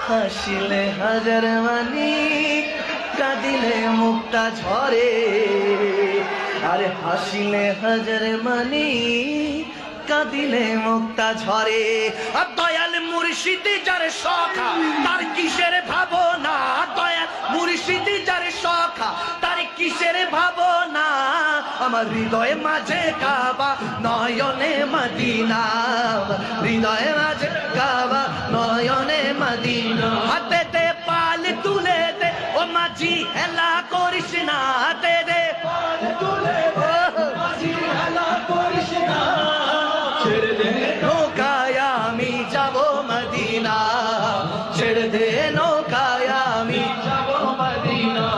হাসিলে হাজার মানি কাঁদিলে মুক্তা ঝরে আরে হাসিলে হাজার মানি কাঁদিলে মুক্তা ঝরে আর দয়াল মুর্শিদ যার সখা তার কিসের ভাবনা দয়াল মুর্শিদ যার সখা তার কিসের ভাবনা আমার হৃদয়ে মাঝে কাবা নয়নে মদিনা হৃদয়ে মাঝে কাবা নয়নে মদিনা হাতে দে পাল তুলে দে ও মাঝি হেলা করিস না হাতে দে পাল তুলে দে মাঝি হেলা করিস না ছেড়ে দে নৌকায় আমি যাব মদিনা ছেড়ে দে নৌকায় আমি যাব মদিনা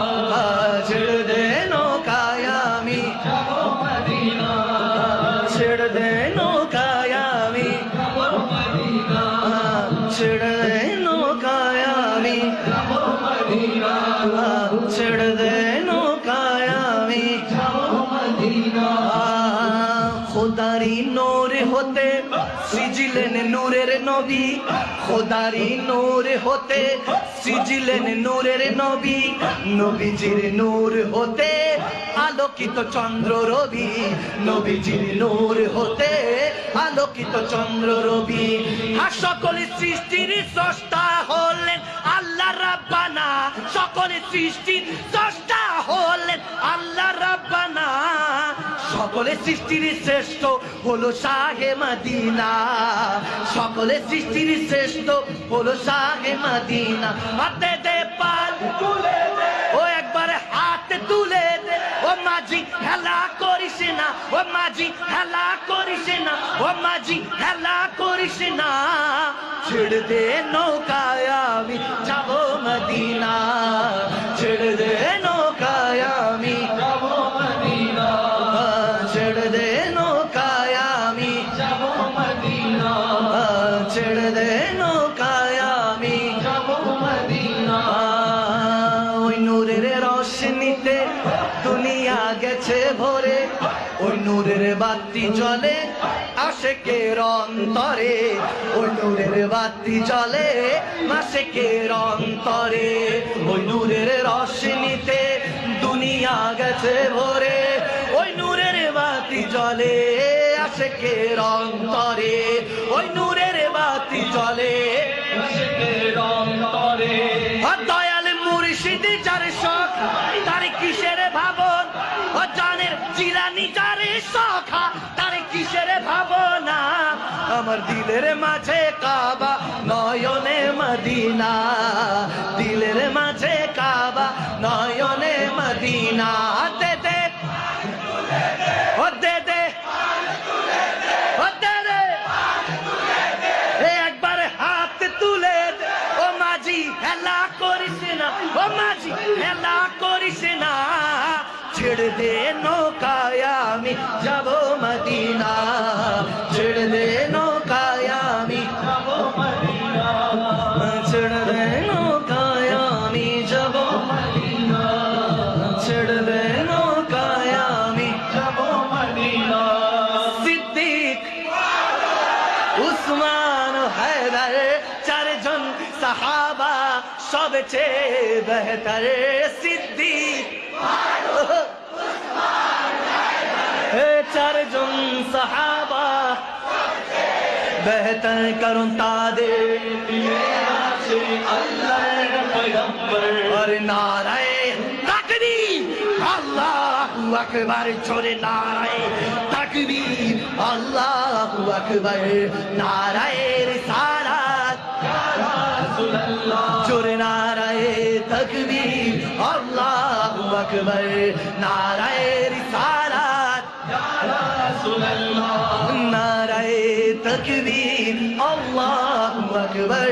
ছেড়ে দে নৌকায় আমি যাব মদিনা ছেড়ে দে নৌকায় আমি যাব মদিনা ছেড়ে দে নৌকায় আমি যাব মদিনা ছেড়ে দে নৌকায় আমি যাব মদিনা খোদারি নূর হতে সিজিলেন নূরের নবী খোদারি নূর হতে সিজিলেন নূরের নবী নবীজির নূর হতে আলোকিত চন্দ্র রবি নবীজির নূর হতে আলোকিত চন্দ্র রবি আর সকল সৃষ্টির স্রষ্টা হলেন আল্লাহ রাব্বানা সকল সৃষ্টির স্রষ্টা হলেন আল্লাহ রাব্বানা সকলে সৃষ্টির শ্রেষ্ঠ হলো শাহে মদিনা সকলে সৃষ্টির শ্রেষ্ঠ হলো শাহে মদিনা হাতে দে পাল তুলে দে ও একবার হাতে তুলে দে ও মাঝি হেলা করিস না ও মাঝি হেলা করিস না ও মাঝি হেলা করিস না ছেড়ে দে নৌকায় আমি যাব মদিনা ছেড়ে দে নৌকায় আমি যাব মদিনা ছেড়ে দে নৌকায় আমি যাব মদিনা ছেড়ে দে নৌকায় আমি যাব মদিনা ওই নূরের রোশনীতে দুনিয়া গেছে ভরে ওই নূরের বাতি জ্বলে আশিকের অন্তরে ওই নূরের বাতি জ্বলে আশিকের অন্তরে ওই নূরের রোশনীতে দুনিয়া গেছে ভরে ওই নূরের বাতি জ্বলে আশিকের অন্তরে ওই নূরের বাতি জ্বলে আশিকের অন্তরে আর দয়াল মুর্শিদ যার সখা তার কিসের ভাবন ও জানের জিলানী যার সখা তার কিসের ভাবনা আমার দিলের মাঝে কাবা নয়নে মদিনা দিলের মাঝে কাবা নয়নে মদিনা হাতে দে ও দে দে ও দে দে একবার হাত তুলে দে ও মাঝি হেলা করিস না ও মাঝি হেলা করিস না ছেড়ে দে নৌকায় আমি যাব মদিনা ছেড়ে দে নৌকায় আমি যাব মদিনা ছেড়ে দে নৌকায় আমি যাব মদিনা ছেড়ে দে নৌকায় আমি যাব মদিনা সিদ্দিক উসমান হায়দার চারজন সাহাবা সবচেয়ে বেহতর সিদ্দিক চারজন সাহাবা বেহতর করুন তাদের আল্লাহর পয়গম্বর আর নারায়ে তাকবীর আল্লাহু আকবার জোরে নারায়ে তাকবীর আল্লাহু আকবার নারায়ে রিসালাত ইয়া রাসূলুল্লাহ জোরে নারায়ে তাকবীর আল্লাহু আকবার নারায়ে রিসালাত ইয়া রাসূলুল্লাহ নারায়ে তাকবীর আল্লাহু আকবার